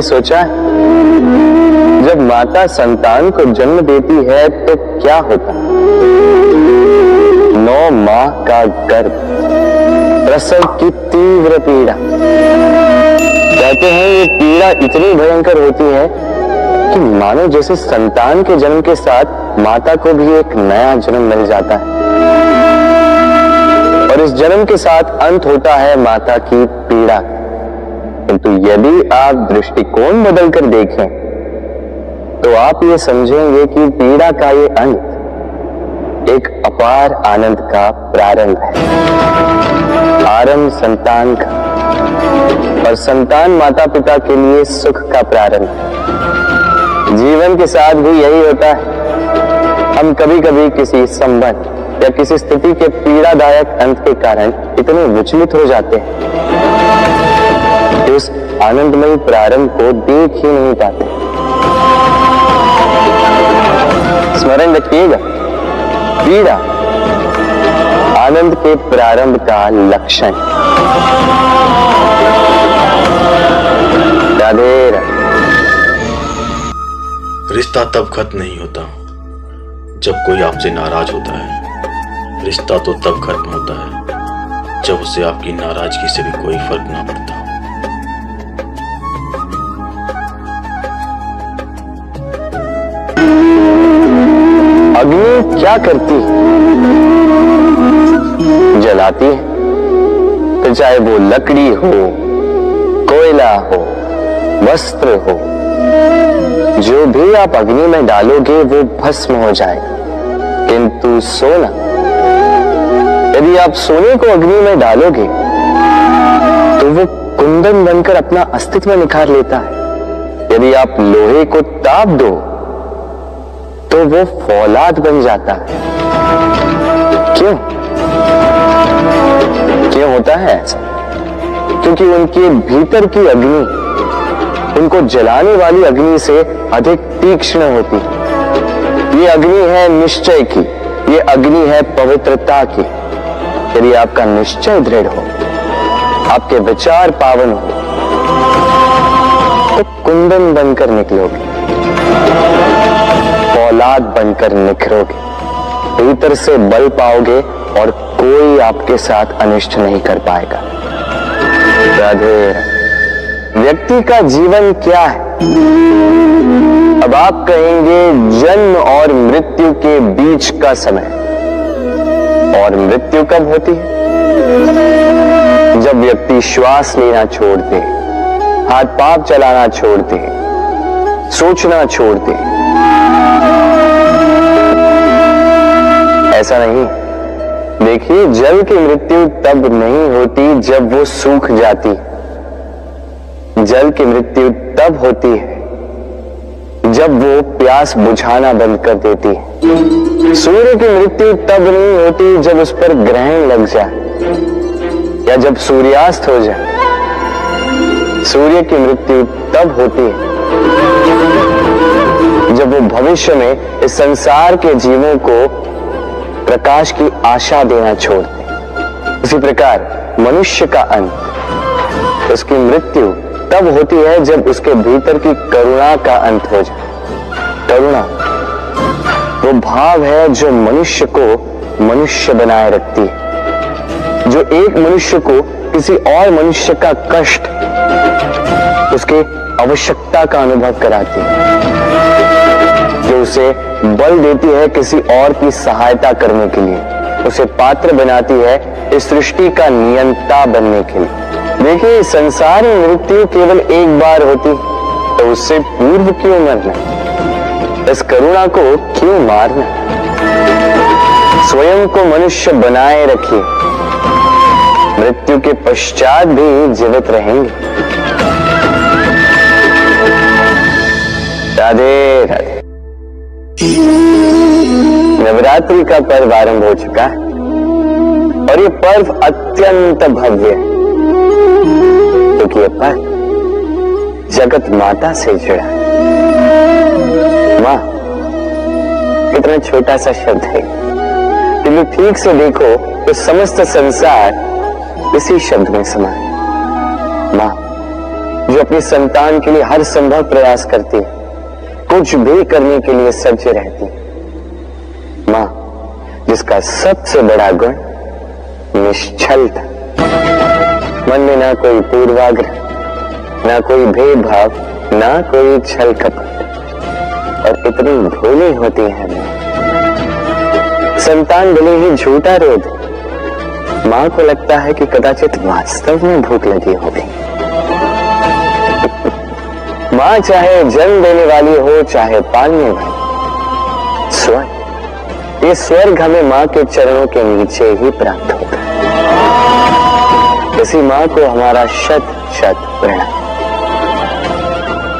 कभी सोचा है जब माता संतान को जन्म देती है तो क्या होता? 9 माह का गर्भ, प्रसव की तीव्र पीड़ा। कहते हैं ये पीड़ा इतनी भयंकर होती है कि मानो जैसे संतान के जन्म के साथ माता को भी एक नया जन्म मिल जाता है और इस जन्म के साथ अंत होता है माता की पीड़ा। किंतु यदि आप दृष्टिकोण बदलकर देखें तो आप ये समझेंगे कि पीड़ा का ये अंत एक अपार आनंद का प्रारंभ है। आरंभ संतान का और संतान माता पिता के लिए सुख का प्रारंभ है। जीवन के साथ भी यही होता है। हम कभी कभी किसी संबंध या किसी स्थिति के पीड़ादायक अंत के कारण इतने विचलित हो जाते हैं कि उस आनंदमयी प्रारंभ को देख ही नहीं पाते। स्मरण रखिएगा, पीड़ा आनंद के प्रारंभ का लक्षण। राधे राधे। रिश्ता तब खत्म नहीं होता जब कोई आपसे नाराज होता है। रिश्ता तो तब खत्म होता है जब उसे आपकी नाराजगी से भी कोई फर्क ना पड़ता। अग्नि क्या करती है? जलाती है। तो चाहे वो लकड़ी हो, कोयला हो, वस्त्र हो, जो भी आप अग्नि में डालोगे वो भस्म हो जाएगा। किंतु सोना, यदि आप सोने को अग्नि में डालोगे तो वो कुंदन बनकर अपना अस्तित्व निखार लेता है। यदि आप लोहे को ताप दो तो वो फौलाद बन जाता है। क्यों होता है ऐसा? क्योंकि उनके भीतर की अग्नि उनको जलाने वाली अग्नि से अधिक तीक्ष्ण होती है। ये अग्नि है निश्चय की, ये अग्नि है पवित्रता की। यदि आपका निश्चय दृढ़ हो, आपके विचार पावन हो, तो कुंदन बनकर निकलोगे, फौलाद बनकर निखरोगे, भीतर से बल पाओगे और कोई आपके साथ अनिष्ट नहीं कर पाएगा। राधे। व्यक्ति का जीवन क्या है? अब आप कहेंगे जन्म और मृत्यु के बीच का समय। और मृत्यु कब होती है? जब व्यक्ति श्वास लेना छोड़ दे, हाथ पांव चलाना छोड़ दे, सोचना छोड़ दे। ऐसा नहीं। देखिए, जल की मृत्यु तब नहीं होती जब वो सूख जाती। जल की मृत्यु तब होती है जब वो प्यास बुझाना बंद कर देती है। सूर्य की मृत्यु तब नहीं होती जब उस पर ग्रहण लग जाए या जब सूर्यास्त हो जाए। सूर्य की मृत्यु तब होती है जब वो भविष्य में इस संसार के जीवों को प्रकाश की आशा देना छोड़ दे। इसी प्रकार मनुष्य का अंत, उसकी मृत्यु तब होती है जब उसके भीतर की करुणा का अंत हो जाए। करुणा वो भाव है जो मनुष्य को मनुष्य बनाए रखती है, जो एक मनुष्य को किसी और मनुष्य का कष्ट, उसके आवश्यकता का अनुभव कराती है, जो उसे बल देती है किसी और की सहायता करने के लिए, उसे पात्र बनाती है इस सृष्टि का नियंता बनने के लिए। देखिए, संसार में मृत्यु केवल एक बार होती, तो उससे पूर्व क्यों मरना? इस करुणा को क्यों मारना? स्वयं को मनुष्य बनाए रखिए, मृत्यु के पश्चात भी जीवित रहेंगे। राधे राधे। नवरात्रि का पर्व आरंभ हो चुका है और ये पर्व अत्यंत भव्य है, क्योंकि ये पर्व जगत माता से जुड़ा है। मां कितना छोटा सा शब्द है, लेकिन ठीक से देखो तो समस्त संसार इसी शब्द में समा है। मां, जो अपनी संतान के लिए हर संभव प्रयास करती है, कुछ भी करने के लिए सज्ज रहती है। मां जिसका सबसे बड़ा गुण निश्चलता, मन में ना कोई पूर्वाग्रह, ना कोई भेदभाव, ना कोई छल कपट, और इतनी भोली होती है मां। संतान भले ही झूठा रो दे, मां को लगता है कि कदाचित वास्तव में भूख लगी होगी। मां चाहे जन्म देने वाली हो, चाहे पालने वाली, स्वर्ग, ये स्वर्ग हमें मां के चरणों के नीचे ही प्राप्त होता है। इसी मां को हमारा शत शत प्रणाम।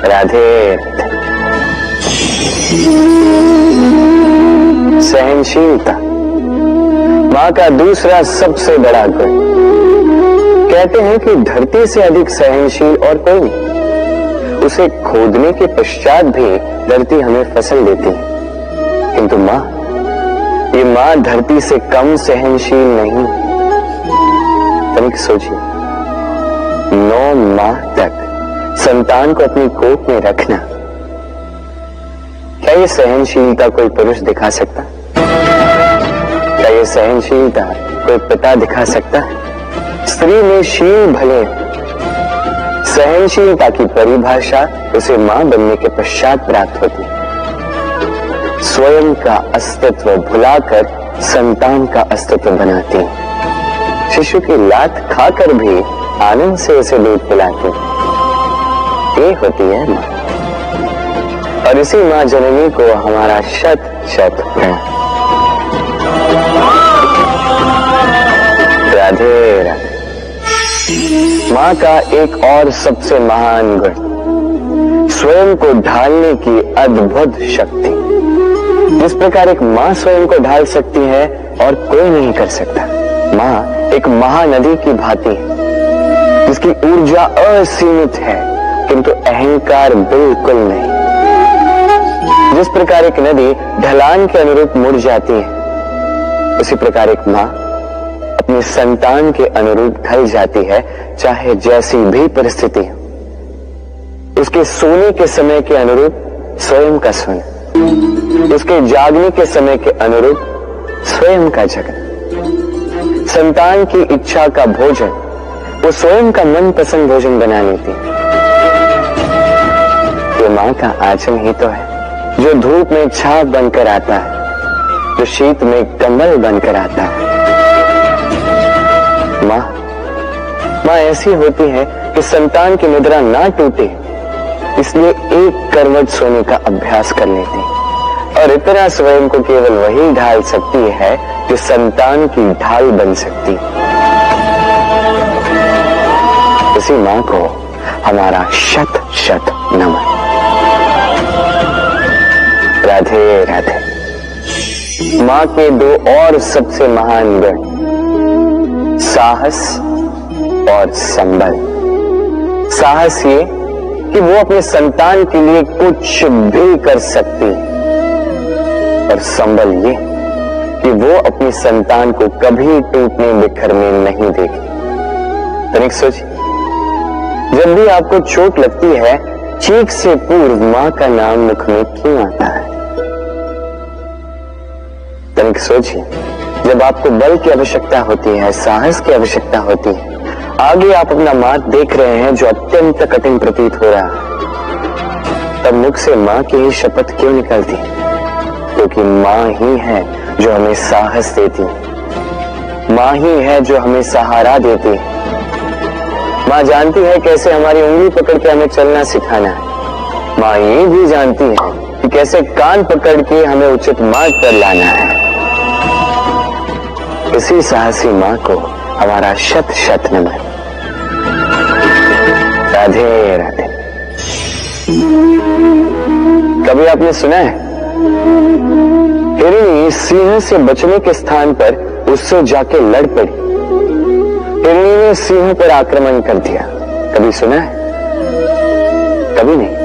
राधे। सहनशीलता मां का दूसरा सबसे बड़ा गुण। कहते हैं कि धरती से अधिक सहनशील और कोई नहीं। उसे खोदने के पश्चात भी धरती हमें फसल देती है, किंतु मां, ये मां धरती से कम सहनशील नहीं। तनिक सोचिए, 9 माह तक संतान को अपनी कोख में रखना, क्या ये सहनशीलता कोई पुरुष दिखा सकता? क्या ये सहनशीलता कोई पिता दिखा सकता है? स्त्री में शील भले, सहनशीलता की परिभाषा उसे मां बनने के पश्चात प्राप्त होती है। स्वयं का अस्तित्व भुलाकर संतान का अस्तित्व बनाती है। शिशु की लात खाकर भी आनंद से उसे दूध पिलाती है। ये होती है मां, और इसी मां जननी को हमारा शत शत प्रणाम। राधे राधे। मां का एक और सबसे महान गुण, स्वयं को ढालने की अद्भुत शक्ति। जिस प्रकार एक मां स्वयं को ढाल सकती है और कोई नहीं कर सकता। मां एक महानदी की भांति है, जिसकी ऊर्जा असीमित है, किंतु अहंकार बिल्कुल नहीं। जिस प्रकार एक नदी ढलान के अनुरूप मुड़ जाती है, उसी प्रकार एक मां अपनी संतान के अनुरूप ढल जाती है, चाहे जैसी भी परिस्थिति हो। उसके सोने के समय के अनुरूप स्वयं का सोना, उसके जागने के समय के अनुरूप स्वयं का जगना। संतान की इच्छा का भोजन वो स्वयं का मनपसंद भोजन बना लेती है। ये मां का आचरण ही तो है, जो धूप में छाप बनकर आता है, जो शीत में कम्बल बनकर आता है। मां ऐसी होती है कि संतान की निद्रा ना टूटे, इसलिए एक करवट सोने का अभ्यास कर लेती है, और इतना स्वयं को केवल वही ढाल सकती है जो संतान की ढाल बन सकती। इसी मां को हमारा शत शत नमन। राधे राधे। मां के 2 और सबसे महान गुण, साहस और संबल। साहस ये कि वो अपने संतान के लिए कुछ भी कर सकती है, और संबल ये कि वो अपनी संतान को कभी टूटने बिखरने नहीं देगी। तनिक सोचिए, जब भी आपको चोट लगती है, चीख से पूर्व मां का नाम मुख में क्यों आता है? तनिक सोचिए, जब आपको बल की आवश्यकता होती है, साहस की आवश्यकता होती है, आगे आप अपना मार्ग देख रहे हैं जो अत्यंत कठिन प्रतीत हो रहा है, तब मुख से मां की ही शपथ क्यों निकलती? क्योंकि मां ही है जो हमें साहस देती है, मां ही है जो हमें सहारा देती है। मां जानती है कैसे हमारी उंगली पकड़ के हमें चलना सिखाना है। मां ये भी जानती है कि कैसे कान पकड़ के हमें उचित मार्ग पर लाना है। इसी साहसी मां को हमारा शत शत नमन। राधे राधे। कभी आपने सुना है, हिरणी सिंह से बचने के स्थान पर उससे जाके लड़ पड़ी। हिरणी ने सिंह पर आक्रमण कर दिया। कभी सुना है? कभी नहीं।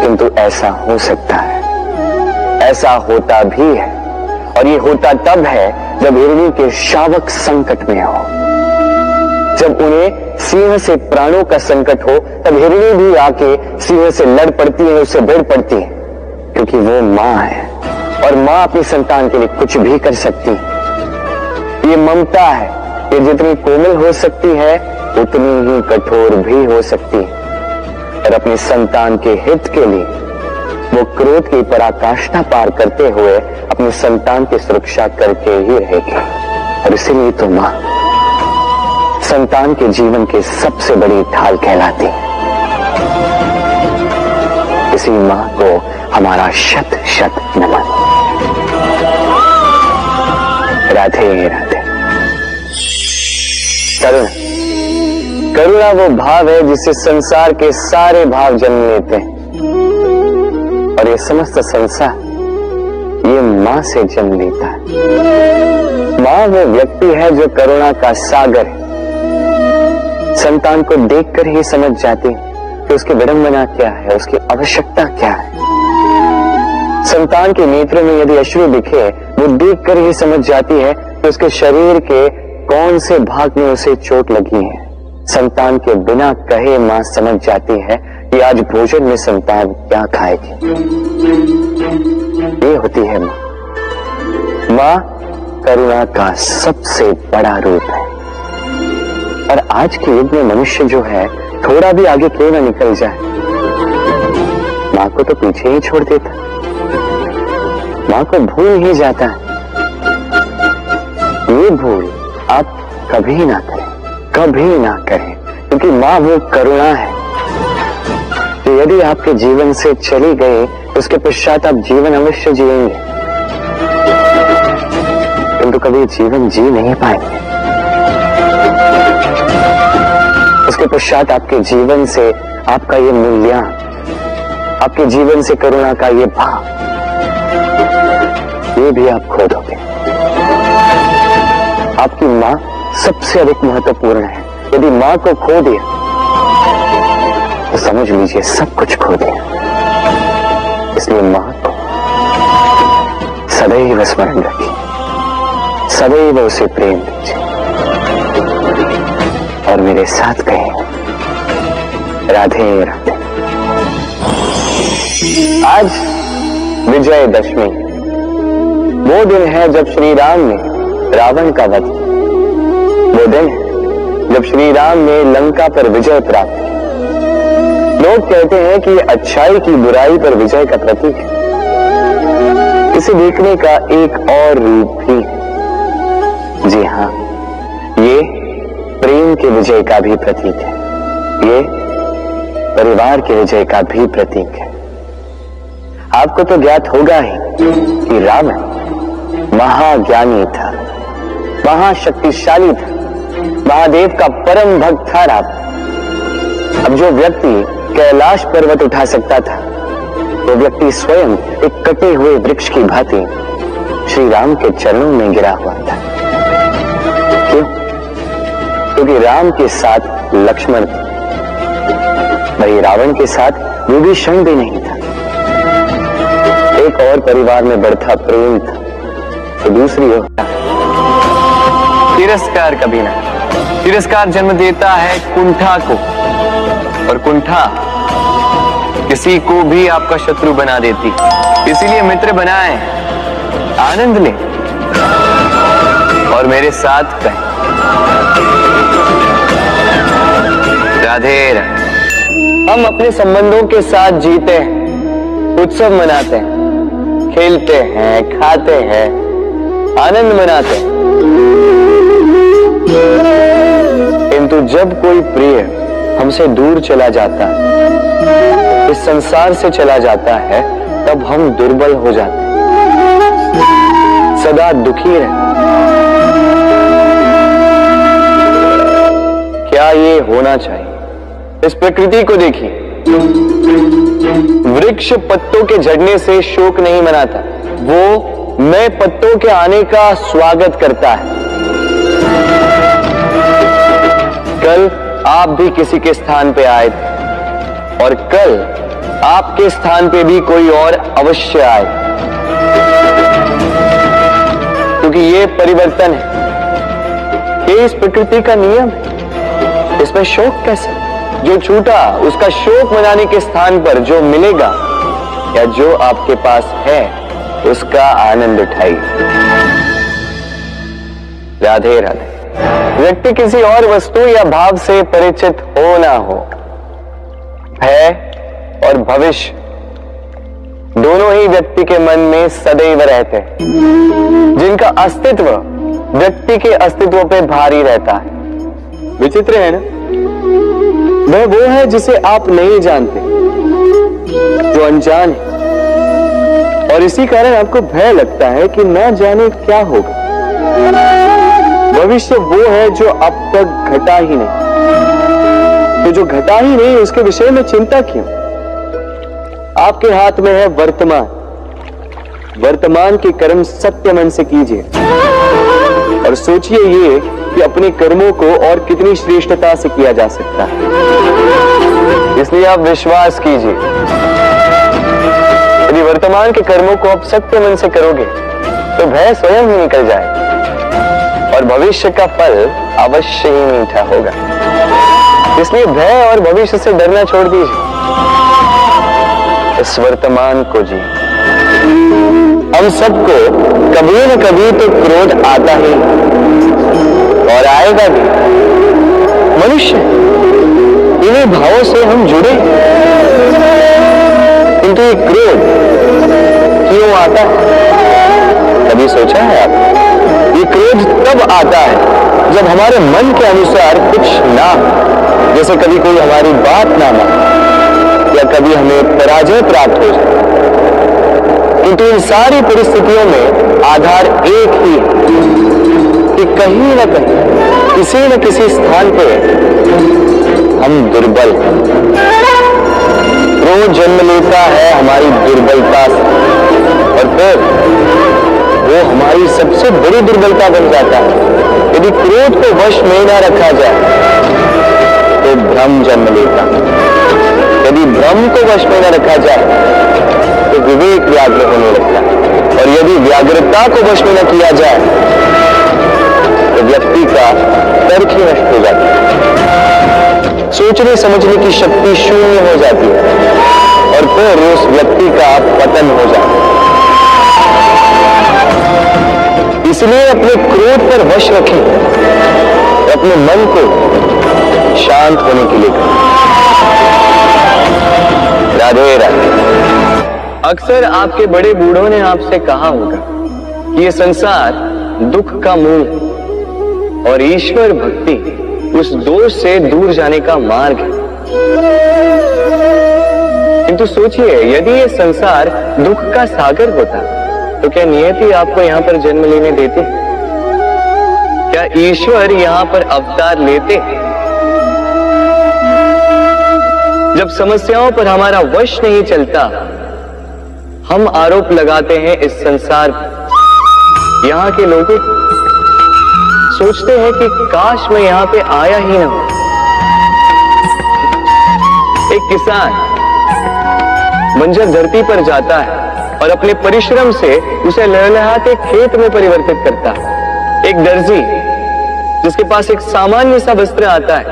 किंतु ऐसा हो सकता है, ऐसा होता भी है, और ये होता तब है जब हिरणी के शावक संकट में हो। जब उन्हें सिंह से प्राणों का संकट हो, तब हिरणी भी आके सिंह से लड़ पड़ती है, उससे भिड़ पड़ती है, क्योंकि वो मां है और मां अपनी संतान के लिए कुछ भी कर सकती है। ये ममता है, ये जितनी कोमल हो सकती है उतनी ही कठोर भी हो सकती है, और अपनी संतान के हित के लिए वो क्रोध की पराकाष्ठा पार करते हुए अपनी संतान की सुरक्षा करके ही रहेगी। और इसीलिए तो मां संतान के जीवन की सबसे बड़ी ढाल कहलाती है। इसी मां को हमारा शत शत नमन। राधे राधे। करुणा वो भाव है जिससे संसार के सारे भाव जन्म लेते हैं, और ये समस्त संसार ये मां से जन्म लेता है। मां वो व्यक्ति है जो करुणा का सागर है। संतान को देखकर ही समझ जाती है कि उसकी विडंबना क्या है, उसकी आवश्यकता क्या है। संतान के नेत्रों में यदि अश्रु दिखे, वो देखकर ही समझ जाती है कि उसके शरीर के कौन से भाग में उसे चोट लगी है। संतान के बिना कहे मां समझ जाती है कि आज भोजन में संतान क्या खाएगी। ये होती है मां। मां करुणा का सबसे बड़ा रूप है। और आज के युग में मनुष्य जो है, थोड़ा भी आगे क्यों ना निकल जाए, मां को तो पीछे ही छोड़ देता, मां को भूल ही जाता है। ये भूल आप कभी ना करें, कभी ना करें, क्योंकि मां वो करुणा है जो यदि आपके जीवन से चली गई, उसके पश्चात आप जीवन अवश्य जिएंगे, किंतु कभी जीवन जी नहीं पाएंगे। उसके पश्चात आपके जीवन से आपका ये मूल्यांकन, आपके जीवन से करुणा का ये भाव, ये भी आप खो दोगे। आपकी मां सबसे अधिक महत्वपूर्ण है। यदि मां को खो दिया तो समझ लीजिए सब कुछ खो दिया। इसलिए मां को सदैव स्मरण रखिए, सदैव उसे प्रेम दीजिए, और मेरे साथ कहें राधे राधे। आज विजयदशमी वो दिन है जब श्री राम ने रावण का वध, वो दिन है जब श्री राम ने लंका पर विजय प्राप्त की। लोग कहते हैं कि ये अच्छाई की बुराई पर विजय का प्रतीक है। इसे देखने का एक और रूप भी है। जी हां, ये प्रेम के विजय का भी प्रतीक है, ये परिवार के विजय का भी प्रतीक है। आपको तो ज्ञात होगा ही कि रावण महाज्ञानी था, महाशक्तिशाली था, महादेव का परम भक्त था रावण। अब जो व्यक्ति कैलाश पर्वत उठा सकता था, वो व्यक्ति स्वयं एक कटे हुए वृक्ष की भांति श्री राम के चरणों में गिरा हुआ था। क्यों? क्योंकि राम के साथ लक्ष्मण था, वही रावण के साथ विभीषण भी नहीं था। एक और परिवार में बढ़ता प्रेम था, तो दूसरी ओर तिरस्कार कभी ना। तिरस्कार जन्म देता है कुंठा को, और कुंठा किसी को भी आपका शत्रु बना देती। इसीलिए मित्र बनाएं, आनंद लें और मेरे साथ कहें राधे राधे। हम अपने संबंधों के साथ जीते हैं, उत्सव मनाते हैं, खेलते हैं, खाते हैं, आनंद मनाते हैं, किंतु जब कोई प्रिय हमसे दूर चला जाता है, इस संसार से चला जाता है, तब हम दुर्बल हो जाते हैं, सदा दुखी रहते। क्या ये होना चाहिए? इस प्रकृति को देखिए, वृक्ष पत्तों के झड़ने से शोक नहीं मनाता, वो नए पत्तों के आने का स्वागत करता है। कल आप भी किसी के स्थान पे आए थे, और कल आपके स्थान पे भी कोई और अवश्य आए, क्योंकि ये परिवर्तन है, ये इस प्रकृति का नियम है। इसमें शोक कैसे? जो छूटा उसका शोक मनाने के स्थान पर जो मिलेगा या जो आपके पास है उसका आनंद उठाइए। राधे राधे। व्यक्ति किसी और वस्तु या भाव से परिचित हो ना हो, भय और भविष्य दोनों ही व्यक्ति के मन में सदैव रहते हैं, जिनका अस्तित्व व्यक्ति के अस्तित्व पे भारी रहता है। विचित्र है ना? वह वो है जिसे आप नहीं जानते, जो अनजान है, और इसी कारण आपको भय लगता है कि न जाने क्या होगा। भविष्य वो है जो अब तक घटा ही नहीं, तो जो घटा ही नहीं उसके विषय में चिंता क्यों? आपके हाथ में है वर्तमान। वर्तमान के कर्म सत्य मन से कीजिए और सोचिए ये कि अपने कर्मों को और कितनी श्रेष्ठता से किया जा सकता है। इसलिए आप विश्वास कीजिए, यदि वर्तमान के कर्मों को आप सत्य मन से करोगे तो भय स्वयं ही निकल जाए और भविष्य का फल अवश्य ही मीठा होगा। इसलिए भय और भविष्य से डरना छोड़ दीजिए, इस वर्तमान को जी। हम सबको कभी न कभी तो क्रोध आता ही और आएगा भी। मनुष्य इन्हीं भावों से हम जुड़े, किंतु ये क्रोध क्यों आता है? कभी सोचा है आप? ये क्रोध तब आता है जब हमारे मन के अनुसार कुछ ना हो, जैसे कभी कोई हमारी बात ना माने या कभी हमें पराजय प्राप्त हो जाए। किंतु इन सारी परिस्थितियों में आधार एक ही है कि कहीं न कहीं किसी न किसी स्थान पर हम दुर्बल हैं। क्रोध जन्म लेता है हमारी दुर्बलता से और फिर वो हमारी सबसे बड़ी दुर्बलता बन जाता है। यदि क्रोध को वश में न रखा जाए तो भ्रम जन्म लेता है। यदि भ्रम को वश में न रखा जाए तो विवेक व्याग्र होने लगता है और यदि व्याग्रता को वश में न किया जाए तो व्यक्ति का तर्क ही नष्ट हो जाता है, सोचने समझने की शक्ति शून्य हो जाती है और फिर उस व्यक्ति का पतन हो जाता है। इसलिए अपने क्रोध पर वश रखें और अपने मन को शांत होने के लिए करें। राधे राधे। अक्सर आपके बड़े बूढ़ों ने आपसे कहा होगा कि ये संसार दुख का मूल है और ईश्वर भक्ति उस दोष से दूर जाने का मार्ग है। किंतु सोचिए, यदि ये संसार दुख का सागर होता तो क्या नियति आपको यहां पर जन्म लेने देते? क्या ईश्वर यहां पर अवतार लेते? जब समस्याओं पर हमारा वश नहीं चलता, हम आरोप लगाते हैं इस संसार पर। यहां के लोग सोचते हैं कि काश मैं यहां पे आया ही ना हो। एक किसान बंजर धरती पर जाता है और अपने परिश्रम से उसे लहलहाते खेत में परिवर्तित करता है। एक दर्जी जिसके पास एक सामान्य सा वस्त्र आता है,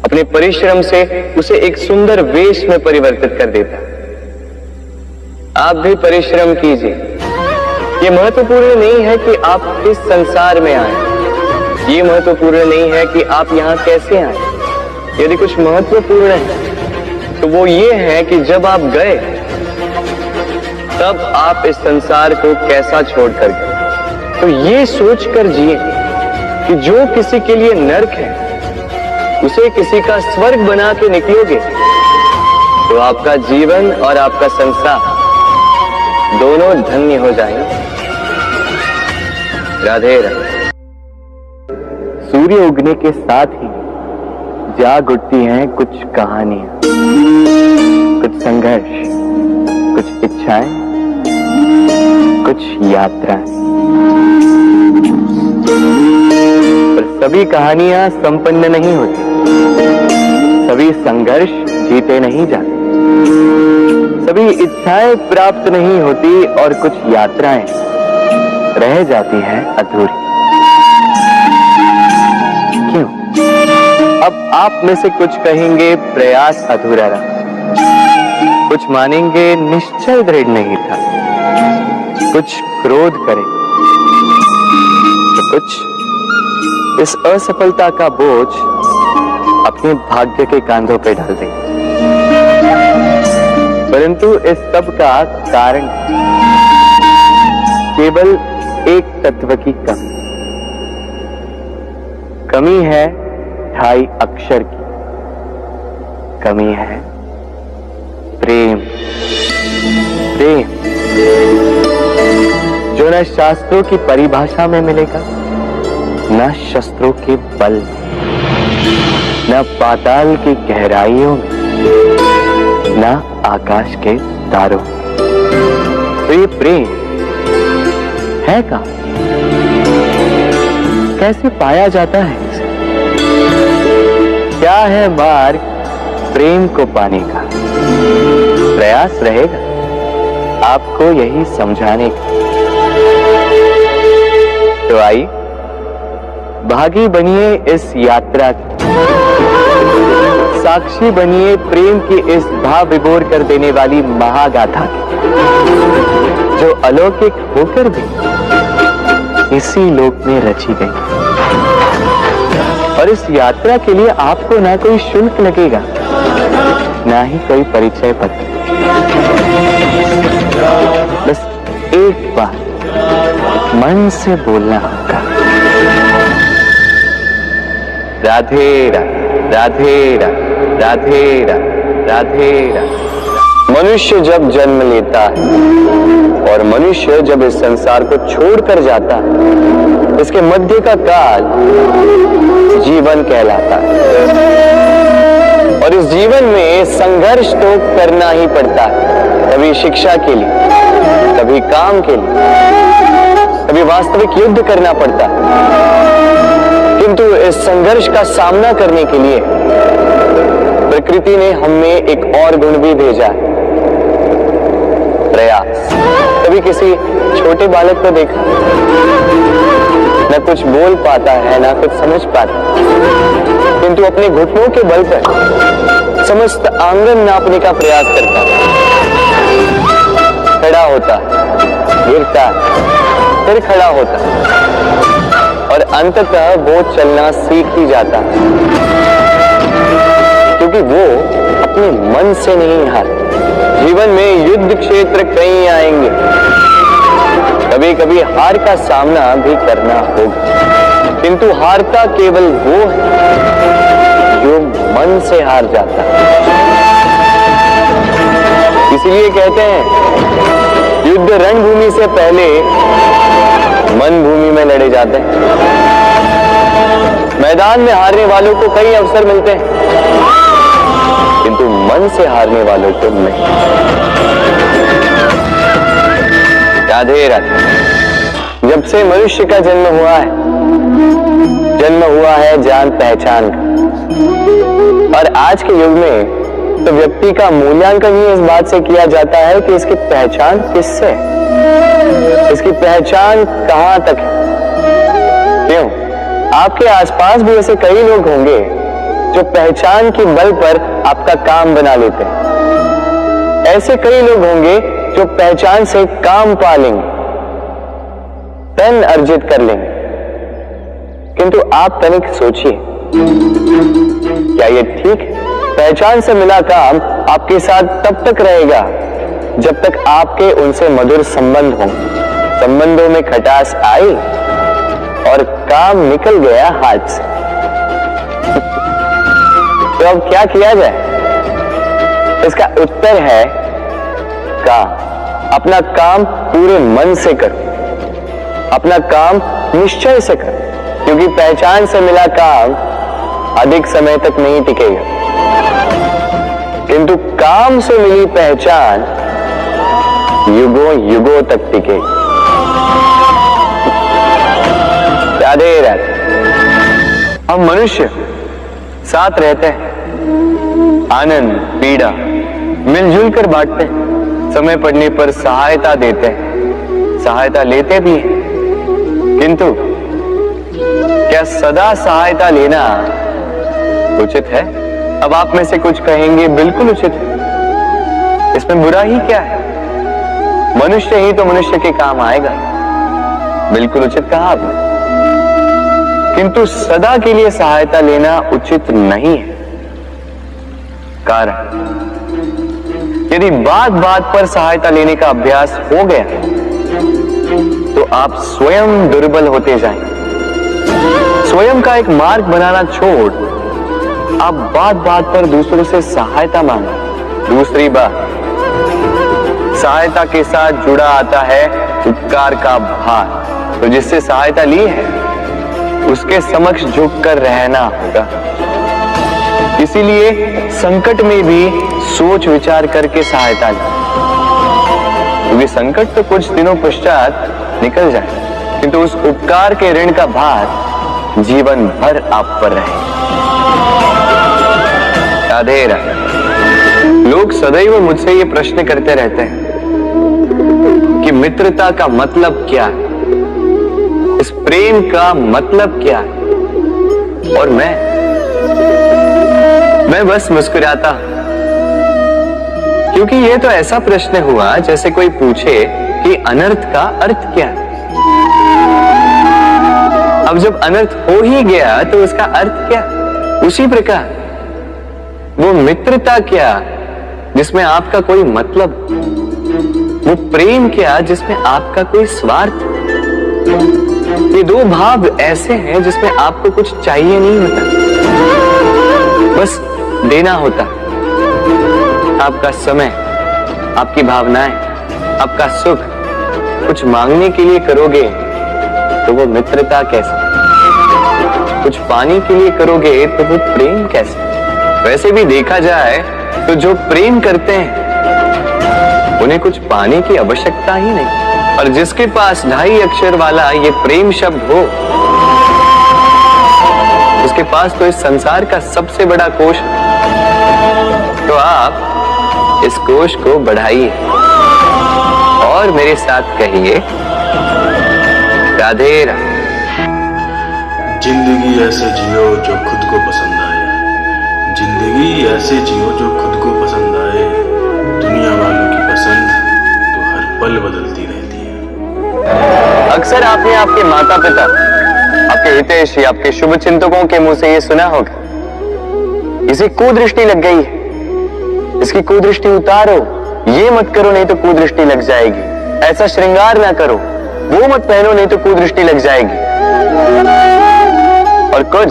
अपने परिश्रम से उसे एक सुंदर वेश में परिवर्तित कर देता है। आप भी परिश्रम कीजिए। ये महत्वपूर्ण नहीं है कि आप किस संसार में आए, ये महत्वपूर्ण नहीं है कि आप यहाँ कैसे आए। यदि कुछ महत्वपूर्ण है तो वो ये है कि जब आप गए तब आप इस संसार को कैसा छोड़कर गए। तो ये सोचकर जिए कि जो किसी के लिए नरक है उसे किसी का स्वर्ग बना के निकलोगे तो आपका जीवन और आपका संसार दोनों धन्य हो जाएंगे। राधे राधे। सूर्य उगने के साथ ही जाग उठती हैं कुछ कहानियां, कुछ संघर्ष, कुछ इच्छाएं, कुछ यात्राएं। पर सभी कहानियां संपन्न नहीं होती, सभी संघर्ष जीते नहीं जाते, सभी इच्छाएं प्राप्त नहीं होती और कुछ यात्राएं रह जाती हैं अधूरी। क्यों? अब आप में से कुछ कहेंगे प्रयास अधूरा रहा, कुछ मानेंगे निश्चय दृढ़ नहीं था, कुछ क्रोध करें तो कुछ इस असफलता का बोझ अपने भाग्य के कांधों पर डाल दें। परंतु इस सब का कारण केवल एक तत्व की कमी है 2.5 अक्षर की कमी है, प्रेम। प्रेम जो न शास्त्रों की परिभाषा में मिलेगा, न शस्त्रों के बल, न पाताल की गहराइयों में, न आकाश के तारों। तो ये प्रेम है का? कैसे पाया जाता है इसे? क्या है मार्ग प्रेम को पाने का? प्रयास रहेगा आपको यही समझाने का। तो आइए भागी बनिए इस यात्रा की, साक्षी बनिए प्रेम की इस भाव विभोर कर देने वाली महागाथा की, जो अलौकिक होकर भी इसी लोक में रची गई। और इस यात्रा के लिए आपको ना कोई शुल्क लगेगा, ना ही कोई परिचय पत्र। बस एक बार मन से बोलना होगा, राधे राधे राधे राधे राधे राधे। मनुष्य जब जन्म लेता है और मनुष्य जब इस संसार को छोड़कर जाता है, इसके मध्य का काल जीवन कहलाता है। और इस जीवन में संघर्ष तो करना ही पड़ता है, कभी शिक्षा के लिए, कभी काम के लिए, कभी वास्तविक युद्ध करना पड़ता है। किंतु इस संघर्ष का सामना करने के लिए प्रकृति ने हमें एक और गुण भी भेजा है, प्रयास। कभी किसी छोटे बालक को देखा, न कुछ बोल पाता है, ना कुछ समझ पाता, किंतु अपने घुटनों के बल पर समस्त आंगन नापने का प्रयास करता है। खड़ा होता, गिरता, फिर खड़ा होता, और अंततः वो चलना सीख ही जाता, क्योंकि वो अपने मन से नहीं हारता। जीवन में युद्ध क्षेत्र कई आएंगे, कभी कभी हार का सामना भी करना होगा, किंतु हारता केवल वो है जो मन से हार जाता है। इसलिए कहते हैं युद्ध रणभूमि से पहले मन भूमि में लड़े जाते हैं। मैदान में हारने वालों को कई अवसर मिलते हैं, किंतु मन से हारने वालों को नहीं। राधे राधे। जब से मनुष्य का जन्म हुआ है जान पहचान का। और आज के युग में तो व्यक्ति का मूल्यांकन ही इस बात से किया जाता है कि इसकी पहचान किससे, इसकी पहचान कहां तक है। क्यों? आपके आसपास भी ऐसे कई लोग होंगे जो पहचान के बल पर आपका काम बना लेते हैं। ऐसे कई लोग होंगे जो पहचान से काम पा लेंगे, धन अर्जित कर लेंगे। किंतु आप तनिक सोचिए, क्या ये ठीक है? पहचान से मिला काम आपके साथ तब तक रहेगा जब तक आपके उनसे मधुर संबंध हों। संबंधों में खटास आई और काम निकल गया हाथ से, तो अब क्या किया जाए? इसका उत्तर है काम। अपना काम पूरे मन से करो, अपना काम निश्चय से करो, क्योंकि पहचान से मिला काम अधिक समय तक नहीं टिकेगा, किंतु काम से मिली पहचान युगों युगों तक टिकेगी। राधे राधे। हम मनुष्य साथ रहते हैं, आनंद पीड़ा मिलजुल कर बांटते हैं, समय पड़ने पर सहायता देते हैं, सहायता लेते भी हैं। किंतु क्या सदा सहायता लेना उचित है। अब आप में से कुछ कहेंगे बिल्कुल उचित है, इसमें बुरा ही क्या है, मनुष्य ही तो मनुष्य के काम आएगा। बिल्कुल उचित कहा आपने, किंतु सदा के लिए सहायता लेना उचित नहीं है। कारण, यदि बात बात पर सहायता लेने का अभ्यास हो गया तो आप स्वयं दुर्बल होते जाएंगे। स्वयं का एक मार्ग बनाना छोड़ आप बात बात पर दूसरों से सहायता मांगो। दूसरी बात, सहायता के साथ जुड़ा आता है उपकार का भार, तो जिससे सहायता ली है उसके समक्ष झुककर रहना होगा। इसीलिए संकट में भी सोच विचार करके सहायता ली, क्योंकि संकट तो कुछ दिनों पश्चात निकल जाए, किंतु उस उपकार के ऋण का भार जीवन भर आप पर रहे। राधे राधे। लोग सदैव मुझसे ये प्रश्न करते रहते हैं कि मित्रता का मतलब क्या है, इस प्रेम का मतलब क्या है, और मैं बस मुस्कुराता हूं, क्योंकि ये तो ऐसा प्रश्न हुआ जैसे कोई पूछे कि अनर्थ का अर्थ क्या है। अब जब अनर्थ हो ही गया तो उसका अर्थ क्या? उसी प्रकार वो मित्रता क्या जिसमें आपका कोई मतलब, वो प्रेम क्या जिसमें आपका कोई स्वार्थ। ये दो भाव ऐसे हैं जिसमें आपको कुछ चाहिए नहीं होता, बस देना होता। आपका समय, आपकी भावनाएं, आपका सुख कुछ मांगने के लिए करोगे तो वो मित्रता कैसे, कुछ पाने के लिए करोगे तो वो प्रेम कैसे। वैसे भी देखा जाए तो जो प्रेम करते हैं उन्हें कुछ पाने की आवश्यकता ही नहीं, और जिसके पास 2.5 अक्षर वाला ये प्रेम शब्द हो उसके पास तो इस संसार का सबसे बड़ा कोश है। तो आप इस कोश को बढ़ाइए और मेरे साथ कहिए राधे राधे। जिंदगी ऐसे जियो जो खुद को पसंद आए, जिंदगी ऐसे जियो जो खुद को पसंद आए, दुनिया वालों की पसंद तो हर पल बदलती रहती है। अक्सर आपने आपके माता पिता, आपके हितैषी, आपके शुभ चिंतकों के मुंह से ये सुना होगा, इसे कुदृष्टि लग गई है, इसकी कुदृष्टि उतारो, ये मत करो नहीं तो कुदृष्टि लग जाएगी, ऐसा श्रृंगार ना करो, वो मत पहनो नहीं तो कुदृष्टि लग जाएगी। और कुछ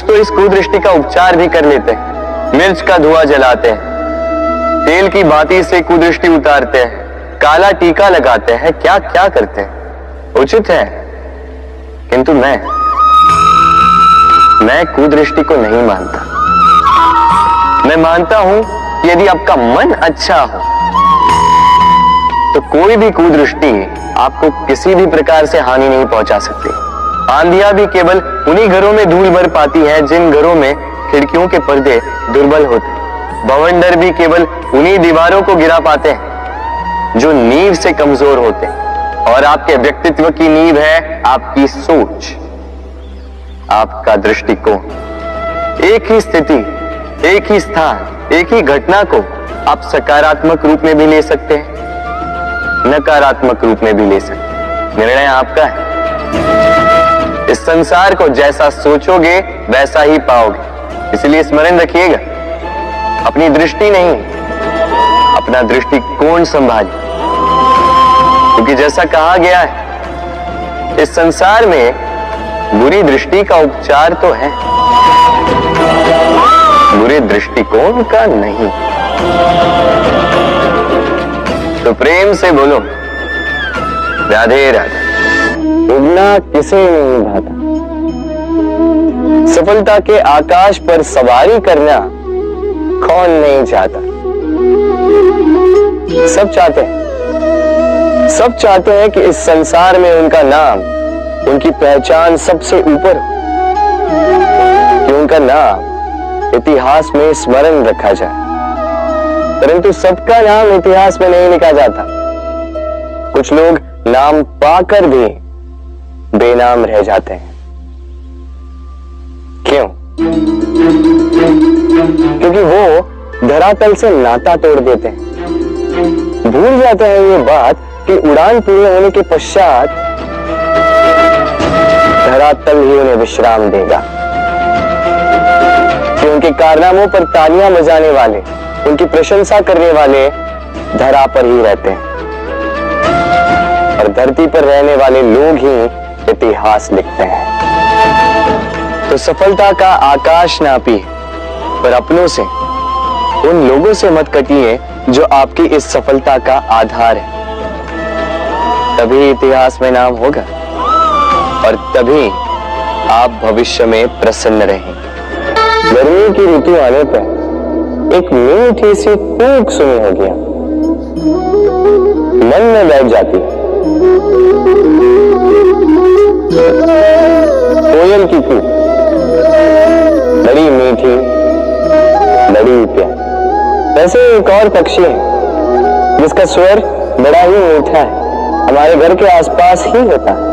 तो इस कुदृष्टि का उपचार भी कर लेते हैं। मिर्च का धुआं जलाते हैं, तेल की बाती से कुदृष्टि उतारते हैं, काला टीका लगाते हैं, क्या क्या करते हैं। उचित है, किंतु मैं कुदृष्टि को नहीं मानता। मैं मानता हूं कि यदि आपका मन अच्छा हो तो कोई भी कुदृष्टि आपको किसी भी प्रकार से हानि नहीं पहुंचा सकती। आंधियां भी केवल उन्हीं घरों में धूल भर पाती है जिन घरों में खिड़कियों के पर्दे दुर्बल होते। बवंडर भी केवल उन्हीं दीवारों को गिरा पाते हैं जो नींव से कमजोर होते हैं। और आपके व्यक्तित्व की नींव है आपकी सोच, आपका दृष्टिकोण। एक ही स्थिति, एक ही स्थान, एक ही घटना को आप सकारात्मक रूप में भी ले सकते हैं, नकारात्मक रूप में भी ले सकते हैं। निर्णय आपका है। इस संसार को जैसा सोचोगे वैसा ही पाओगे। इसलिए स्मरण रखिएगा, अपनी दृष्टि नहीं, अपना दृष्टिकोण संभालिए, क्योंकि जैसा कहा गया है इस संसार में बुरी दृष्टि का उपचार तो है, बुरे दृष्टिकोण का नहीं। तो प्रेम से बोलो राधे राधे। उड़ना किसे नहीं भाता, सफलता के आकाश पर सवारी करना कौन नहीं चाहता। सब चाहते हैं कि इस संसार में उनका नाम, उनकी पहचान सबसे ऊपर हो, कि उनका नाम इतिहास में स्मरण रखा जाए। परंतु सबका नाम इतिहास में नहीं लिखा जाता। कुछ लोग नाम पाकर भी बेनाम रह जाते हैं। क्यों? क्योंकि वो धरातल से नाता तोड़ देते हैं, भूल जाते हैं ये बात कि उड़ान पूरी होने के पश्चात धरातल ही उन्हें विश्राम देगा, कि उनके कारनामों पर तालियां बजाने वाले, उनकी प्रशंसा करने वाले धरा पर ही रहते हैं और धरती पर रहने वाले लोग ही इतिहास लिखते हैं। तो सफलता का आकाश नापी, पर अपनों से, उन लोगों से मत कटिए जो आपकी इस सफलता का आधार है। तभी इतिहास में नाम होगा और तभी आप भविष्य में प्रसन्न रहेंगे। गर्मी की ऋतु आने पर एक मीठी सी कूक सुनी होगी, मन में बैठ जाती। कोयल की कूक, बड़ी मीठी, बड़ी प्यारी। वैसे एक और पक्षी है जिसका स्वर बड़ा ही मीठा है, हमारे घर के आसपास ही होता है।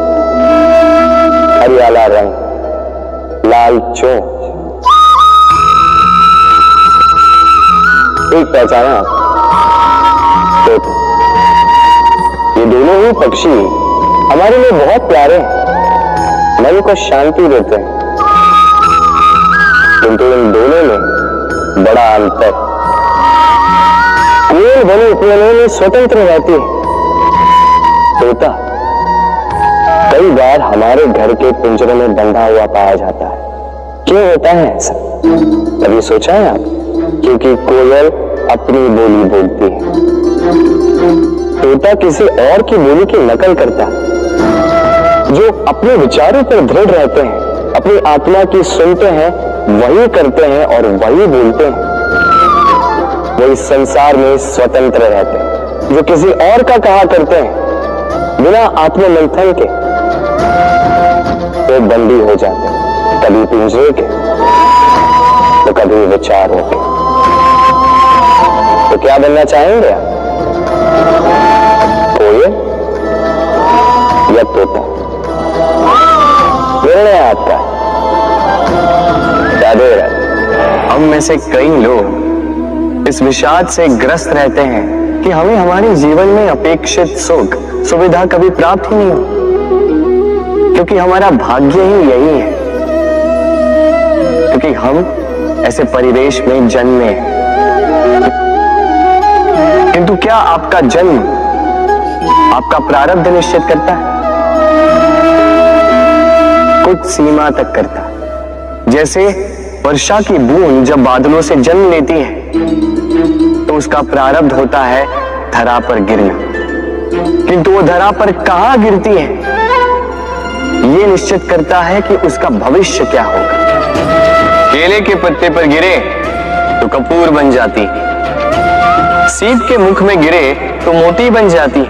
हरियाला रंग, लाल चोंच। एक पहचाना तोता। ये दोनों ही पक्षी हमारे लिए बहुत प्यारे हैं, मन को शांति देते हैं, किंतु इन दोनों में बड़ा अंतर। कोयल भले अपने में स्वतंत्र रहती है, तोता कई बार हमारे घर के पिंजरों में बंधा हुआ पाया जाता है। क्यों होता है ऐसा? कभी सोचा है आप? क्योंकि कोयल अपनी बोली बोलती है, तोता किसी और की बोली की नकल करता है। जो अपने विचारों पर दृढ़ रहते हैं, अपनी आत्मा की सुनते हैं, वही करते हैं और वही बोलते हैं। वो इस संसार में स्वतंत्र रहते हैं। जो किसी और का कहा करते हैं बिना आत्ममंथन के, तो बंदी हो जाते हैं, कभी पिंजरे के तो कभी विचारों के। तो क्या बनना चाहेंगे आप? कोयल या तोता? निर्णय आपका। राधे राधे। हम में से कई लोग इस विषाद से ग्रस्त रहते हैं कि हमें हमारे जीवन में अपेक्षित सुख सुविधा कभी प्राप्त ही नहीं हो, क्योंकि हमारा भाग्य ही यही है, क्योंकि हम ऐसे परिवेश में जन्मे हैं। किंतु क्या आपका जन्म आपका प्रारब्ध निश्चित करता है? कुछ सीमा तक करता है। जैसे वर्षा की बूंद जब बादलों से जन्म लेती है तो उसका प्रारब्ध होता है धरा पर गिरना, किंतु वो धरा पर कहां गिरती है ये निश्चित करता है कि उसका भविष्य क्या होगा। केले के पत्ते पर गिरे तो कपूर बन जाती, सीप के मुख में गिरे तो मोती बन जाती,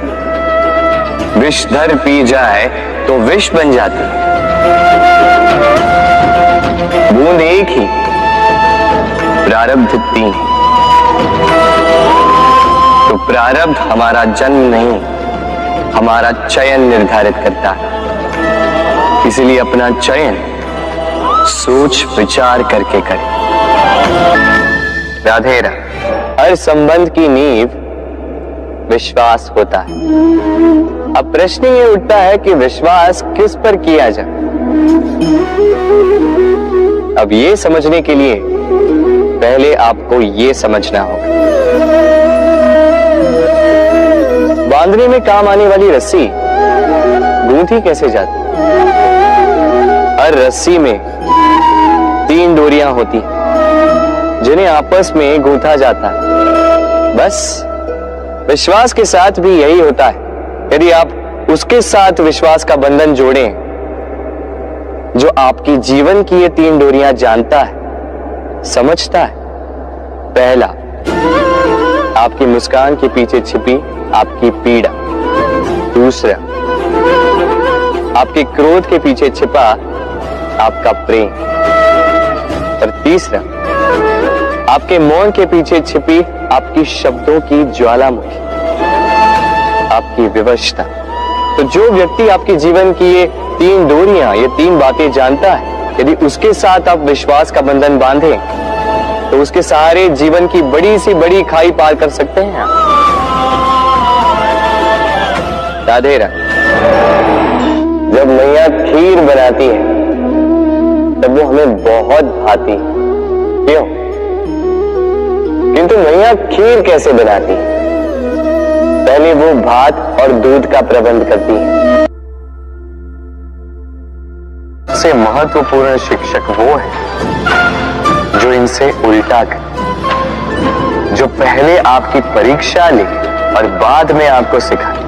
विषधर पी जाए तो विष बन जाती। बूंद एक ही, प्रारब्ध तीन। तो प्रारब्ध हमारा जन्म नहीं, हमारा चयन निर्धारित करता है। इसलिए अपना चयन सोच विचार करके करें। राधे राधे। हर संबंध की नींव विश्वास होता है। अब प्रश्न ये उठता है कि विश्वास किस पर किया जाए। अब ये समझने के लिए पहले आपको ये समझना होगा, बांधने में काम आने वाली रस्सी गूंथी कैसे जाती? हर रस्सी में 3 डोरियां होती हैं जिन्हें आपस में गूंथा जाता है। बस विश्वास के साथ भी यही होता है। यदि आप उसके साथ विश्वास का बंधन जोड़ें जो आपकी जीवन की ये 3 डोरियां जानता है, समझता है। पहला, आपकी मुस्कान के पीछे छिपी आपकी पीड़ा। दूसरा, आपके क्रोध के पीछे छिपा आपका प्रेम। और तीसरा, आपके मौन के पीछे छिपी आपकी शब्दों की ज्वालामुखी, आपकी विवशता। तो जो व्यक्ति आपके जीवन की ये 3 डोरियां, ये 3 बातें जानता है, यदि उसके साथ आप विश्वास का बंधन बांधे तो उसके सहारे जीवन की बड़ी सी बड़ी खाई पार कर सकते हैं आप। राधे राधे। जब मैया खीर बनाती है तब वो हमें बहुत भाती है, क्यों? किंतु मैया खीर कैसे बनाती है? पहले वो भात और दूध का प्रबंध करती है। सबसे महत्वपूर्ण शिक्षक वो है जो इनसे उल्टा करे, जो पहले आपकी परीक्षा ले और बाद में आपको सिखाए।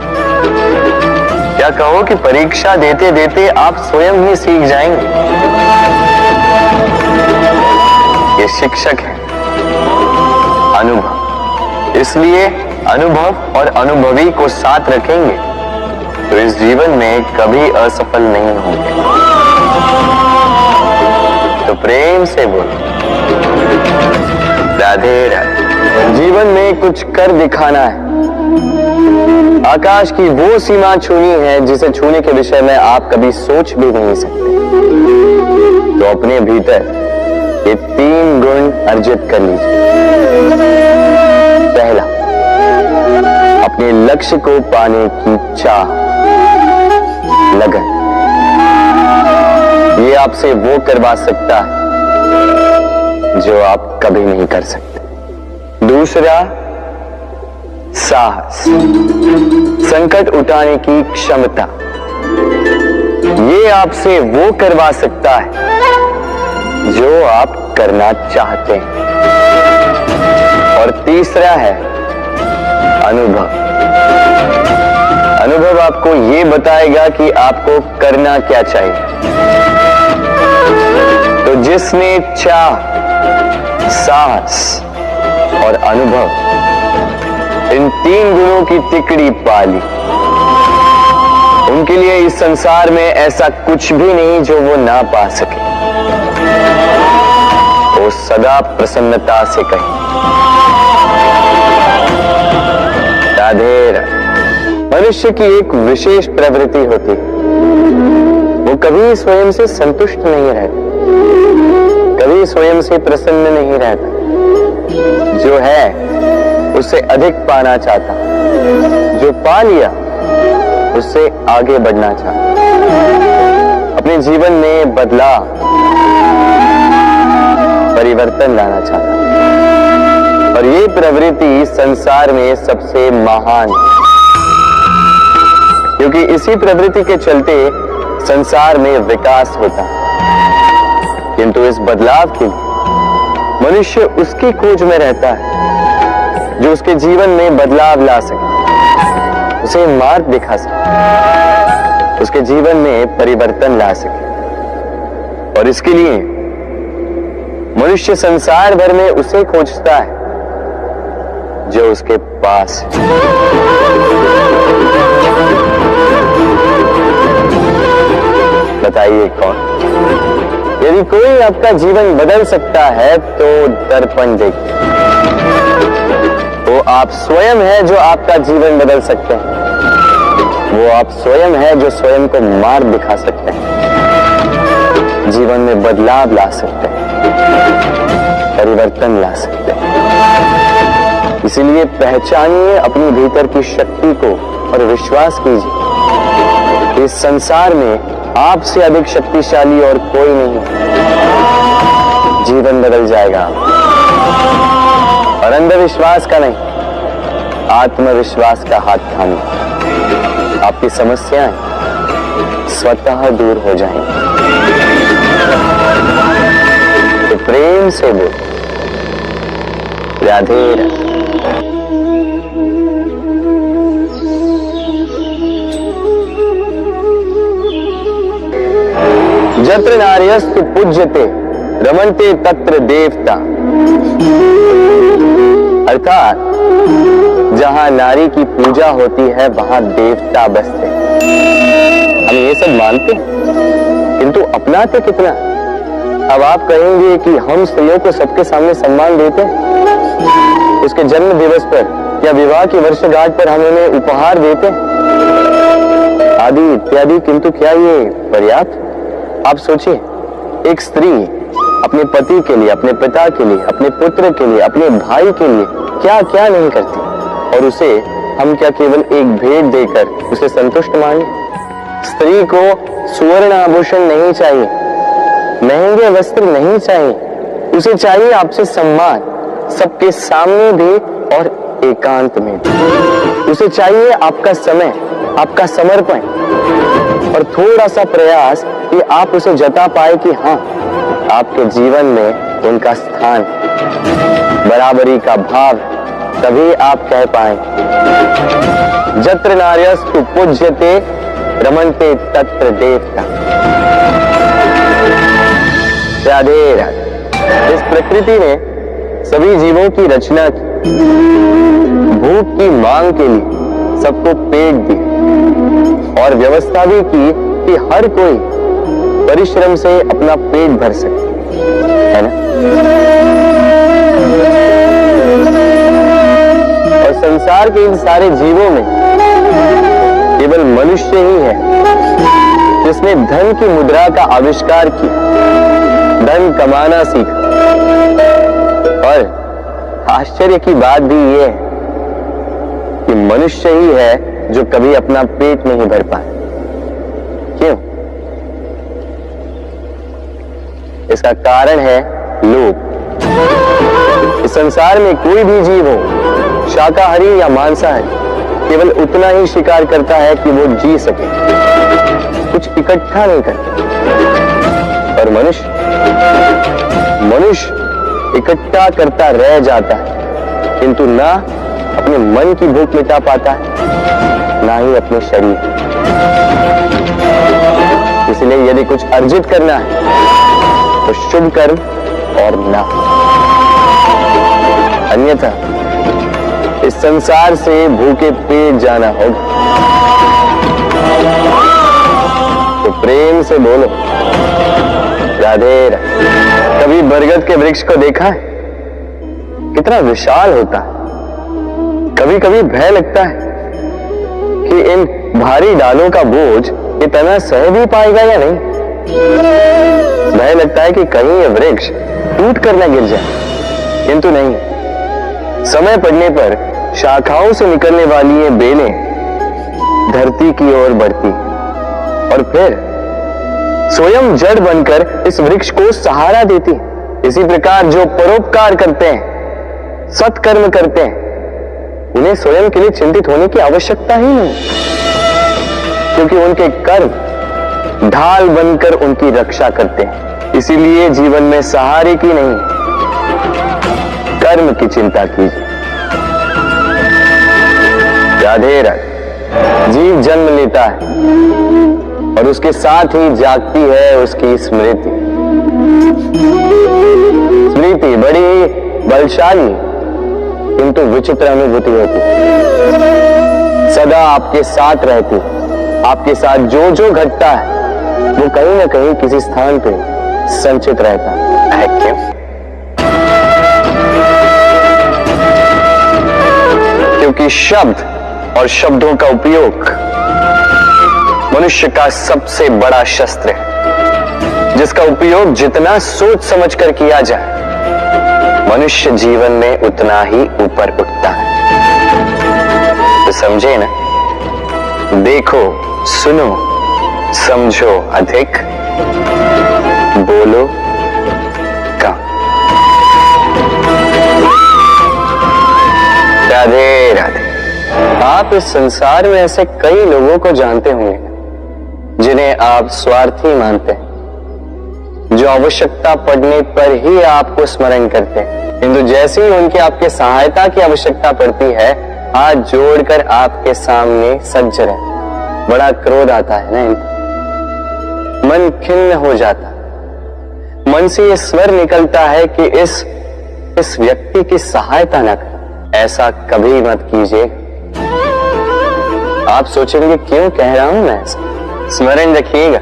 क्या कहो कि परीक्षा देते देते आप स्वयं ही सीख जाएंगे। ये शिक्षक है अनुभव। इसलिए अनुभव और अनुभवी को साथ रखेंगे तो इस जीवन में कभी असफल नहीं होंगे। तो प्रेम से बोलो राधे राधे। जीवन में कुछ कर दिखाना है। आकाश की वो सीमा छूनी है जिसे छूने के विषय में आप कभी सोच भी नहीं सकते। तो अपने भीतर ये 3 गुण अर्जित कर लीजिए। पहला, अपने लक्ष्य को पाने की चाह, लगन। ये आपसे वो करवा सकता है जो आप कभी नहीं कर सकते। दूसरा, साहस, संकट उठाने की क्षमता। ये आपसे वो करवा सकता है जो आप करना चाहते हैं। और तीसरा है अनुभव। अनुभव आपको ये बताएगा कि आपको करना क्या चाहिए। तो जिसने चाह, साहस और अनुभव, इन 3 गुणों की तिकड़ी पाली, उनके लिए इस संसार में ऐसा कुछ भी नहीं जो वो ना पा सके। वो सदा प्रसन्नता से कहे राधे राधे। मनुष्य की एक विशेष प्रवृत्ति होती है, वो कभी स्वयं से संतुष्ट नहीं रहता, कभी स्वयं से प्रसन्न नहीं रहता। जो है उससे अधिक पाना चाहता, जो पा लिया उससे आगे बढ़ना चाहता, अपने जीवन में बदलाव, परिवर्तन लाना चाहता। और ये प्रवृत्ति संसार में सबसे महान है, क्योंकि इसी प्रवृत्ति के चलते संसार में विकास होता है। किंतु इस बदलाव के लिए मनुष्य उसकी खोज में रहता है जो उसके जीवन में बदलाव ला सके, उसे मार्ग दिखा सके, उसके जीवन में परिवर्तन ला सके। और इसके लिए मनुष्य संसार भर में उसे खोजता है जो उसके पास है। बताइए कौन? यदि कोई आपका जीवन बदल सकता है तो दर्पण देखिए। वो आप स्वयं है जो आपका जीवन बदल सकते हैं। वो आप स्वयं है जो स्वयं को मार्ग दिखा सकते हैं, जीवन में बदलाव ला सकते हैं, परिवर्तन ला सकते हैं। इसीलिए पहचानिए अपनी भीतर की शक्ति को और विश्वास कीजिए इस संसार में आपसे अधिक शक्तिशाली और कोई नहीं। जीवन बदल जाएगा। और अंधविश्वास का नहीं, आत्मविश्वास का हाथ थामिए। आपकी समस्याएं स्वतः दूर हो जाएंगी। तो प्रेम से बोल राधे राधे। जत्र नार्यस्तु पूज्यते रमन्ते तत्र देवता। अर्थात जहां नारी की पूजा होती है वहां देवता बसते हैं। हम ये सब मानते हैं किंतु अपनाते कितना? अब आप कहेंगे कि हम स्त्रियों को सबके सामने सम्मान देते हैं, उसके जन्म दिवस पर या विवाह की वर्षगांठ पर हम उन्हें उपहार देते हैं आदि इत्यादि, किंतु क्या ये पर्याप्त? आप सोचिए, एक स्त्री अपने पति के लिए, अपने पिता के लिए, अपने पुत्र के लिए, अपने भाई के लिए क्या क्या नहीं करती, और उसे हम क्या केवल एक भेंट देकर उसे संतुष्ट माने? स्त्री को सुवर्ण आभूषण नहीं चाहिए, महंगे वस्त्र नहीं चाहिए, उसे चाहिए आपसे सम्मान, सबके सामने भी और एकांत में भी। उसे चाहिए आपका समय, आपका समर्पण और थोड़ा सा प्रयास कि आप उसे जता पाए कि हाँ, आपके जीवन में उनका स्थान, बराबरी का भाव, तभी आप कह पाए जत्र नार्यस्तु पूज्यते रमन्ते तत्र देवता। राधे राधे। इस प्रकृति ने सभी जीवों की रचना की, भूख की मांग के लिए सबको पेट दी और व्यवस्था भी की कि हर कोई परिश्रम से अपना पेट भर सके, है ना? और संसार के इन सारे जीवों में केवल मनुष्य ही है जिसने धन की मुद्रा का आविष्कार किया, धन कमाना सीखा। और आश्चर्य की बात भी यह है कि मनुष्य ही है जो कभी अपना पेट नहीं भर पाए। क्यों? इसका कारण है लोभ। इस संसार में कोई भी जीव हो, शाकाहारी या मांसाहारी, केवल उतना ही शिकार करता है कि वो जी सके, कुछ इकट्ठा नहीं करता। और मनुष्य इकट्ठा करता रह जाता है, किंतु ना अपने मन की भूख मिटा पाता है, ना ही अपने शरीर। इसलिए यदि कुछ अर्जित करना है तो शुभ कर्म और ना, अन्यथा इस संसार से भूखे पेट जाना होगा। तो प्रेम से बोलो राधे राधे। कभी बरगद के वृक्ष को देखा है? कितना विशाल होता है। कभी कभी भय लगता है कि इन भारी डालों का बोझ इतना सह भी पाएगा या नहीं। भय लगता है कि कहीं ये वृक्ष टूट कर न गिर जाए, किंतु नहीं। समय पड़ने पर शाखाओं से निकलने वाली ये बेलें धरती की ओर बढ़ती और फिर स्वयं जड़ बनकर इस वृक्ष को सहारा देती। इसी प्रकार जो परोपकार करते हैं, सत्कर्म करते हैं, उन्हें स्वयं के लिए चिंतित होने की आवश्यकता ही नहीं, क्योंकि उनके कर्म ढाल बनकर उनकी रक्षा करते हैं। इसीलिए जीवन में सहारे की नहीं, कर्म की चिंता कीजिए। राधे राधे। जीव जन्म लेता है और उसके साथ ही जागती है उसकी स्मृति। स्मृति बड़ी बलशाली किंतु विचित्र अनुभूति होती, सदा आपके साथ रहती। आपके साथ जो जो घटता है वो कहीं ना कहीं किसी स्थान पे संचित रहता है। क्यों? क्योंकि शब्द और शब्दों का उपयोग मनुष्य का सबसे बड़ा शस्त्र है, जिसका उपयोग जितना सोच समझ कर किया जाए, मनुष्य जीवन में उतना ही ऊपर उठता है। तो समझे ना? देखो, सुनो, समझो अधिक, बोलो कम। राधे राधे। आप इस संसार में ऐसे कई लोगों को जानते होंगे जिन्हें आप स्वार्थी मानते हैं, जो आवश्यकता पड़ने पर ही आपको स्मरण करते हैं, किंतु जैसे ही उनकी आपके सहायता की आवश्यकता पड़ती है, हाथ जोड़कर आपके सामने सज्ज रहते। बड़ा क्रोध आता है ना इनको, मन खिन्न हो जाता, मन से ये स्वर निकलता है कि इस व्यक्ति की सहायता न करें। ऐसा कभी मत कीजिए। आप सोचेंगे क्यों कह रहा हूं मैं ऐसा। स्मरण रखिएगा,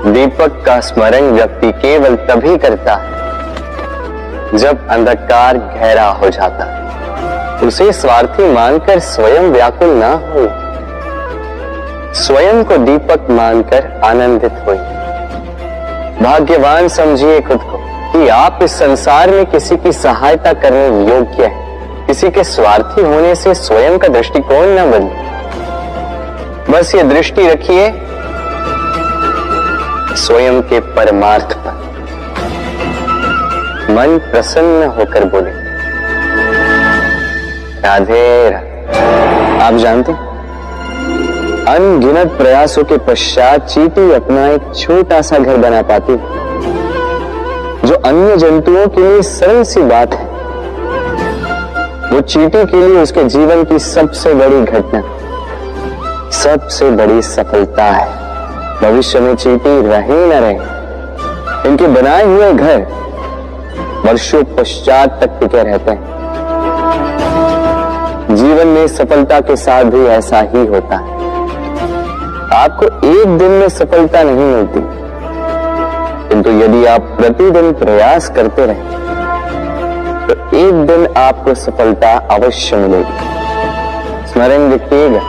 दीपक का स्मरण व्यक्ति केवल तभी करता है जब अंधकार गहरा हो जाता है। उसे स्वार्थी मानकर स्वयं व्याकुल ना हो, स्वयं को दीपक मानकर आनंदित हो। भाग्यवान समझिए खुद को कि आप इस संसार में किसी की सहायता करने योग्य हैं। किसी के स्वार्थी होने से स्वयं का दृष्टिकोण न बदले। बस ये दृष्टि रखिए स्वयं के परमार्थ पर। मन प्रसन्न होकर बोले, राधे राधे। आप जानते अनगिनत प्रयासों के पश्चात चींटी अपना एक छोटा सा घर बना पाती है, जो अन्य जंतुओं के लिए सरल सी बात है। वो चींटी के लिए उसके जीवन की सबसे बड़ी घटना, सबसे बड़ी सफलता है। भविष्य में चींटी रहे न रहे, इनके बनाए हुए घर वर्षों पश्चात तक टिके रहते हैं। जीवन में सफलता के साथ भी ऐसा ही होता है। आपको एक दिन में सफलता नहीं मिलती, किंतु यदि आप प्रतिदिन प्रयास करते रहें तो एक दिन आपको सफलता अवश्य मिलेगी। स्मरण रखिएगा,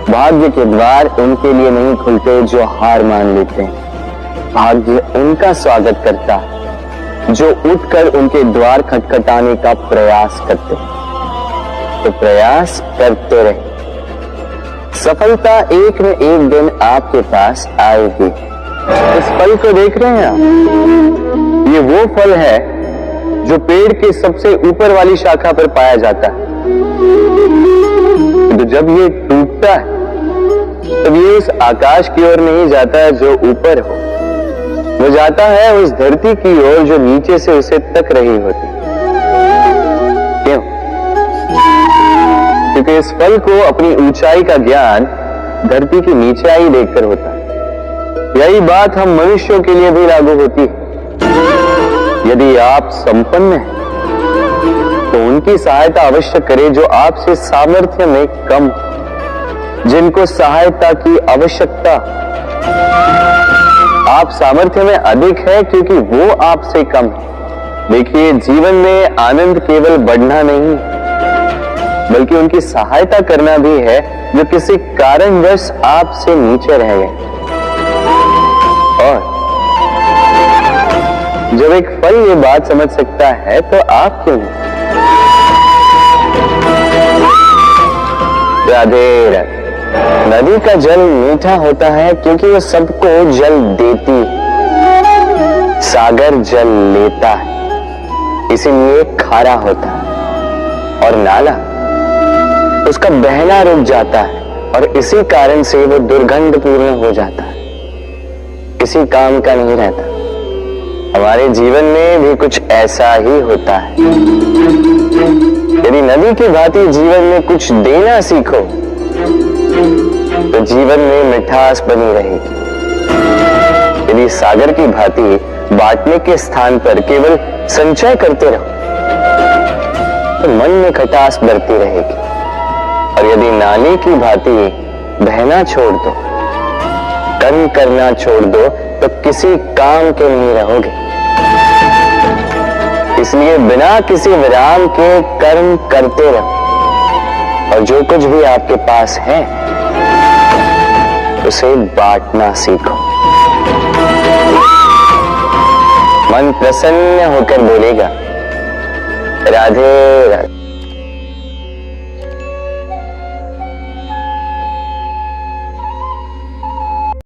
भाग्य के द्वार उनके लिए नहीं खुलते जो हार मान लेते हैं। भाग्य उनका स्वागत करता है जो उठकर उनके द्वार खटखटाने का प्रयास करते हैं। तो प्रयास करते रहे, सफलता एक न एक दिन आपके पास आएगी। इस फल को देख रहे हैं आप? ये वो फल है जो पेड़ के सबसे ऊपर वाली शाखा पर पाया जाता है। तो जब ये टूटता है तब ये उस आकाश की ओर नहीं जाता है जो ऊपर हो, वो जाता है उस धरती की ओर जो नीचे से उसे तक रही होती। क्यों? क्योंकि इस फल को अपनी ऊंचाई का ज्ञान धरती की नीचाई देखकर होता है। यही बात हम मनुष्यों के लिए भी लागू होती है। यदि आप संपन्न हैं तो उनकी सहायता अवश्य करें जो आपसे सामर्थ्य में कम, जिनको सहायता की आवश्यकता। आप सामर्थ्य में अधिक है क्योंकि वो आपसे कम है। देखिए, जीवन में आनंद केवल बढ़ना नहीं बल्कि उनकी सहायता करना भी है जो किसी कारणवश आपसे नीचे रह गए। और जब एक फल ये बात समझ सकता है तो आप क्यों नहीं? राधे राधे। नदी का जल मीठा होता है क्योंकि वो सबको जल देती है। सागर जल लेता है इसीलिए खारा होता है। और नाला उसका बहना रुक जाता है और इसी कारण से वो दुर्गंधपूर्ण हो जाता है, किसी काम का नहीं रहता। हमारे जीवन में भी कुछ ऐसा ही होता है। यदि नदी की भांति जीवन में कुछ देना सीखो तो जीवन में मिठास बनी रहेगी। यदि सागर की भांति बांटने के स्थान पर केवल संचय करते रहो तो मन में खटास बढ़ती रहेगी। और यदि नाली की भांति बहना छोड़ दो, कर्म करना छोड़ दो तो किसी काम के नहीं रहोगे। इसलिए बिना किसी विराम के कर्म करते रहो और जो कुछ भी आपके पास है उसे बांटना सीखो। मन प्रसन्न होकर बोलेगा, राधे राधे।